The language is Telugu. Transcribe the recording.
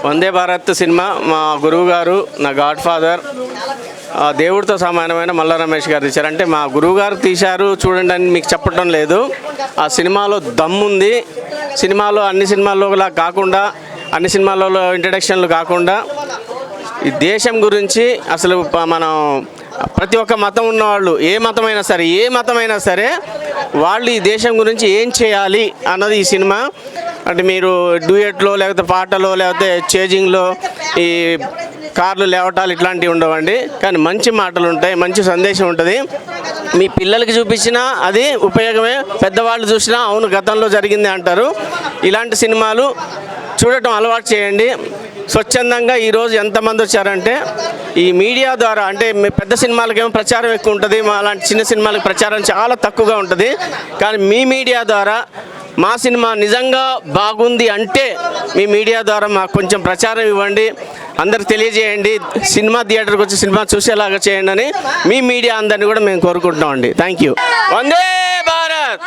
వందే భారత్ సినిమా మా గురువు గారు, నా గాడ్ ఫాదర్, దేవుడితో సమానమైన మల్లా రమేష్ గారు తీశారు. అంటే మా గురువు గారు తీశారు చూడండి అని మీకు చెప్పడం లేదు. ఆ సినిమాలో దమ్ముంది. సినిమాలో అన్ని సినిమాల్లోలా కాకుండా, అన్ని సినిమాలలో ఇంట్రడక్షన్లు కాకుండా ఈ దేశం గురించి అసలు మనం ప్రతి ఒక్క మతం ఉన్నవాళ్ళు ఏ మతమైనా సరే వాళ్ళు ఈ దేశం గురించి ఏం చేయాలి అన్నది ఈ సినిమా. అంటే మీరు డ్యూయెట్లో లేకపోతే పాటలో లేకపోతే చేజింగ్లో ఈ కార్లు లేవటాలు ఇట్లాంటివి ఉండవండి. కానీ మంచి మాటలు ఉంటాయి, మంచి సందేశం ఉంటుంది. మీ పిల్లలకి చూపించినా అది ఉపయోగమే, పెద్దవాళ్ళు చూసినా అవును గతంలో జరిగింది అంటారు. ఇలాంటి సినిమాలు చూడటం అలవాటు చేయండి. స్వచ్ఛందంగా ఈరోజు ఎంతమంది వచ్చారంటే ఈ మీడియా ద్వారా, అంటే పెద్ద సినిమాలకేమో ప్రచారం ఎక్కువ ఉంటుంది, మా అలాంటి చిన్న సినిమాలకు ప్రచారం చాలా తక్కువగా ఉంటుంది. కానీ మీ మీడియా ద్వారా మా సినిమా నిజంగా బాగుంది అంటే మీ మీడియా ద్వారా మాకు కొంచెం ప్రచారం ఇవ్వండి, అందరికి తెలియజేయండి, సినిమా థియేటర్కి వచ్చి సినిమా చూసేలాగా చేయండి అని మీ మీడియా అందరినీ కూడా మేము కోరుకుంటున్నామండి. Thank you. వందే భారత్.